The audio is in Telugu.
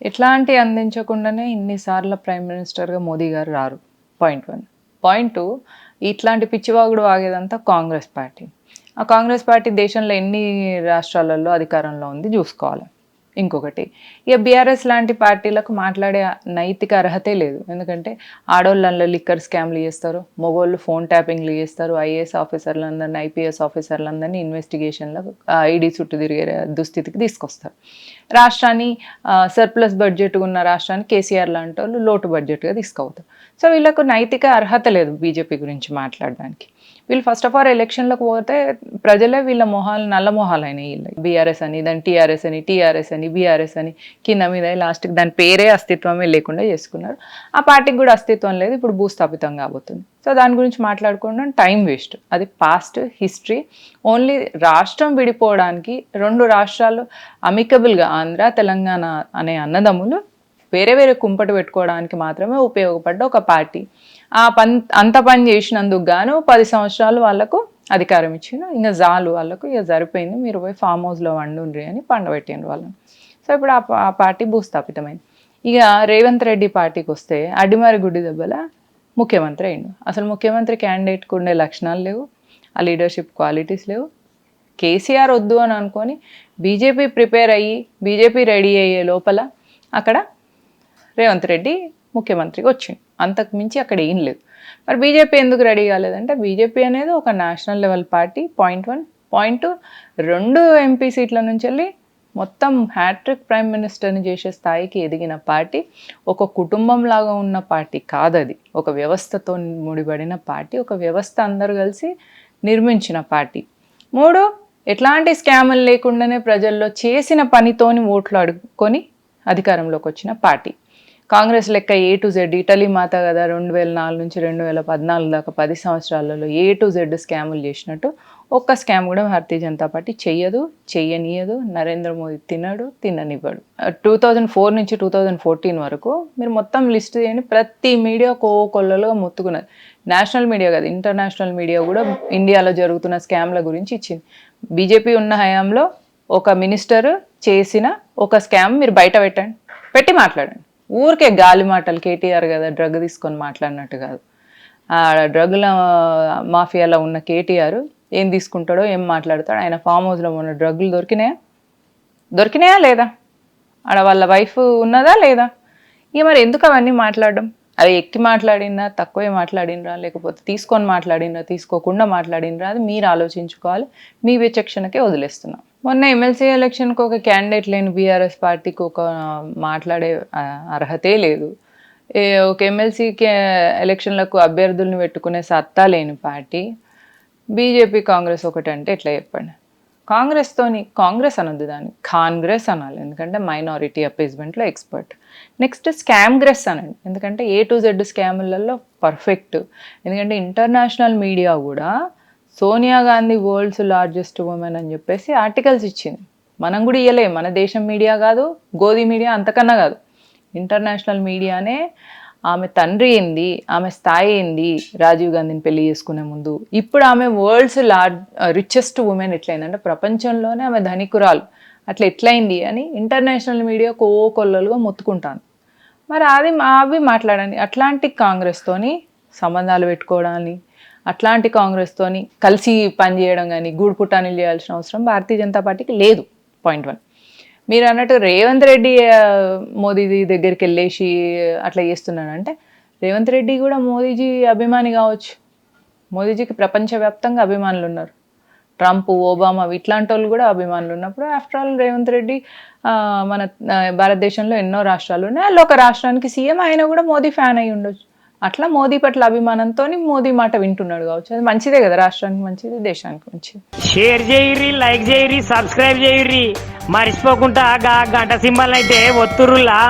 ఎట్లాంటి అందించకుండానే ఇన్నిసార్లు ప్రైమ్ మినిస్టర్గా మోదీ గారు రారు. పాయింట్ 1. పాయింట్ 2, ఇట్లాంటి పిచ్చివాగుడు వాగేదంతా కాంగ్రెస్ పార్టీ. ఆ కాంగ్రెస్ పార్టీ దేశంలో ఎన్ని రాష్ట్రాలలో అధికారంలో ఉంది చూసుకోవాలి. ఇంకొకటి, ఇక బీఆర్ఎస్ లాంటి పార్టీలకు మాట్లాడే నైతిక అర్హతే లేదు. ఎందుకంటే ఆడోళ్ళల్లో లిక్కర్ స్కామ్లు చేస్తారు, మగోళ్ళు ఫోన్ ట్యాపింగ్లు చేస్తారు, ఐఏఎస్ ఆఫీసర్లందరినీ ఐపీఎస్ ఆఫీసర్లందరినీ ఇన్వెస్టిగేషన్లో ఈడీ చుట్టూ తిరిగే దుస్థితికి తీసుకొస్తారు. రాష్ట్రాన్ని సర్ప్లస్ బడ్జెట్ ఉన్న రాష్ట్రాన్ని కేసీఆర్ లాంటి వాళ్ళు లోటు బడ్జెట్గా తీసుకుపోతారు. సో వీళ్ళకు నైతిక అర్హత లేదు బీజేపీ గురించి మాట్లాడడానికి. వీళ్ళు ఫస్ట్ ఆఫ్ ఆల్ ఎలక్షన్లకు పోతే ప్రజలే వీళ్ళ మొహాలు నల్ల మొహాలు అయినాయి. వీళ్ళు బీఆర్ఎస్ అని, దాని టీఆర్ఎస్ అని, టీఆర్ఎస్ అని, బీఆర్ఎస్ అని కింద మీద లాస్ట్కి దాని పేరే అస్తిత్వమే లేకుండా చేసుకున్నారు. ఆ పార్టీకి కూడా అస్తిత్వం లేదు, ఇప్పుడు భూస్థాపితం కాబోతుంది. సో దాని గురించి మాట్లాడుకోవడం టైం వేస్ట్. అది పాస్ట్ హిస్టరీ. ఓన్లీ రాష్ట్రం విడిపోవడానికి 2 రాష్ట్రాలు అమికబుల్గా ఆంధ్ర తెలంగాణ అనే అన్నదమ్ములు వేరే వేరే కుంపటి పెట్టుకోవడానికి మాత్రమే ఉపయోగపడ్డ ఒక పార్టీ. అంత పని చేసినందుకు గాను 10 సంవత్సరాలు వాళ్ళకు అధికారం ఇచ్చిన, ఇంకా జాలు వాళ్ళకు, ఇక సరిపోయింది, మీరు పోయి ఫామ్ హౌస్లో వండుండ్రి అని పండబెట్టిండ్రు వాళ్ళని. సో ఇప్పుడు ఆ పార్టీ భూస్థాపితమైంది. ఇక రేవంత్ రెడ్డి పార్టీకి వస్తే అడ్డిమారి గుడ్డి దెబ్బల ముఖ్యమంత్రి అయిండు. అసలు ముఖ్యమంత్రి క్యాండిడేట్కి ఉండే లక్షణాలు లేవు, ఆ లీడర్షిప్ క్వాలిటీస్ లేవు. కేసీఆర్ వద్దు అని అనుకొని బీజేపీ ప్రిపేర్ అయ్యి బీజేపీ రెడీ అయ్యే లోపల అక్కడ రేవంత్ రెడ్డి ముఖ్యమంత్రికి వచ్చింది. అంతకు మించి అక్కడ ఏం లేదు. మరి బీజేపీ ఎందుకు రెడీ కాలేదంటే బీజేపీ అనేది ఒక national level party. Point 1. Point 2, 2 MP సీట్ల నుంచి వెళ్ళి మొత్తం హ్యాట్రిక్ ప్రైమ్ మినిస్టర్ని చేసే స్థాయికి ఎదిగిన పార్టీ. ఒక కుటుంబం లాగా ఉన్న పార్టీ కాదది, ఒక వ్యవస్థతో ముడిపడిన పార్టీ, ఒక వ్యవస్థ అందరూ కలిసి నిర్మించిన పార్టీ. 3, ఎట్లాంటి స్కాములు లేకుండానే ప్రజల్లో చేసిన పనితోని ఓట్లు అడుక్కొని అధికారంలోకి వచ్చిన పార్టీ. కాంగ్రెస్ లెక్క A to Z ఇటలీ మాత కదా 2004 నుంచి 2014 దాకా 10 సంవత్సరాలలో A to Z స్కాములు చేసినట్టు ఒక్క స్కామ్ కూడా భారతీయ జనతా పార్టీ చెయ్యదు, చెయ్యనీయదు. నరేంద్ర మోదీ తిననివ్వడు. 2004 నుంచి 2014 వరకు మీరు మొత్తం లిస్ట్ చేయండి, ప్రతి మీడియా కొల్లలుగా మొత్తుకున్నది. నేషనల్ మీడియా కాదు, ఇంటర్నేషనల్ మీడియా కూడా ఇండియాలో జరుగుతున్న స్కామ్ల గురించి ఇచ్చింది. బీజేపీ ఉన్న హయాంలో ఒక మినిస్టర్ చేసిన ఒక స్కామ్ మీరు బయట పెట్టి మాట్లాడండి. ఊరికే గాలి మాటలు. కేటీఆర్ కదా డ్రగ్ తీసుకొని మాట్లాడినట్టు కాదు. ఆ డ్రగ్ల మాఫియాలో ఉన్న కేటీఆర్ ఏం తీసుకుంటాడో ఏం మాట్లాడతాడో. ఆయన ఫామ్ హౌస్లో ఉన్న డ్రగ్లు దొరికినాయా లేదా? ఆడ వాళ్ళ వైఫ్ ఉన్నదా లేదా? ఇక మరి ఎందుకు అవన్నీ మాట్లాడడం? అవి ఎక్కి మాట్లాడినా, తక్కువే మాట్లాడినరా, లేకపోతే తీసుకొని మాట్లాడినరా, తీసుకోకుండా మాట్లాడినరా, అది మీరు ఆలోచించుకోవాలి. మీ విచక్షణకే వదిలేస్తున్నాం. మొన్న ఎమ్మెల్సీ ఎలక్షన్కి ఒక క్యాండిడేట్ లేని బీఆర్ఎస్ పార్టీకి ఒక మాట్లాడే అర్హతే లేదు. ఒక ఎమ్మెల్సీకి ఎలక్షన్లకు అభ్యర్థులను పెట్టుకునే సత్తా లేని పార్టీ బీజేపీ. కాంగ్రెస్ ఒకటి అంటే ఎట్లా చెప్పండి? కాంగ్రెస్ అనొద్దు, దాన్ని కాంగ్రెస్ అనాలి. ఎందుకంటే మైనారిటీ అపీస్మెంట్లో ఎక్స్పర్ట్. నెక్స్ట్ స్కామ్గ్రెస్ అనండి, ఎందుకంటే A to Z స్కాములలో పర్ఫెక్ట్. ఎందుకంటే ఇంటర్నేషనల్ మీడియా కూడా Sonia Gandhi world's largest women అని చెప్పేసి ఆర్టికల్స్ ఇచ్చింది. మనం కూడా ఇవ్వలేం, మన దేశం మీడియా కాదు, గోధి మీడియా అంతకన్నా కాదు. ఇంటర్నేషనల్ మీడియానే ఆమె తండ్రి ఏంది, ఆమె స్థాయి ఏంది, రాజీవ్ గాంధీని పెళ్లి చేసుకునే ముందు, ఇప్పుడు ఆమె వరల్డ్స్ రిచెస్ట్ ఉమెన్ ఎట్లయిందంటే ప్రపంచంలోనే ఆమె ధనికురాలు, అట్లా ఎట్లయింది అని ఇంటర్నేషనల్ మీడియా కొల్లలుగా మొత్తుకుంటాను. మరి అవి మాట్లాడండి. అట్లాంటి కాంగ్రెస్తోని సంబంధాలు పెట్టుకోవడాన్ని, అట్లాంటి కాంగ్రెస్తోని కలిసి పనిచేయడం కానీ గూడు పుట్టానీలు చేయాల్సిన అవసరం భారతీయ జనతా పార్టీకి లేదు. పాయింట్ 1. మీరు అన్నట్టు రేవంత్ రెడ్డి మోదీ దగ్గరికి వెళ్ళేసి అట్లా చేస్తున్నాడంటే రేవంత్ రెడ్డి కూడా మోదీజీ అభిమాని కావచ్చు. మోదీజీకి ప్రపంచవ్యాప్తంగా అభిమానులు ఉన్నారు. ట్రంప్, ఒబామా ఇట్లాంటి వాళ్ళు కూడా అభిమానులు ఉన్నప్పుడు ఆఫ్టర్ ఆల్ రేవంత్ రెడ్డి మన భారతదేశంలో ఎన్నో రాష్ట్రాలు ఉన్నాయి, వాళ్ళు ఒక రాష్ట్రానికి సీఎం, ఆయన కూడా మోదీ ఫ్యాన్ అయి ఉండొచ్చు. అట్లా మోదీ పట్ల అభిమానంతో మోదీ మాట వింటున్నాడు కావచ్చు. అది మంచిదే కదా, రాష్ట్రానికి మంచిది, దేశానికి మంచిది. షేర్ చేయరి, లైక్ చేయరి, సబ్స్క్రైబ్ చేయరి, మర్చిపోకుండా గంట సింబల్ అయితే ఒత్తురులా.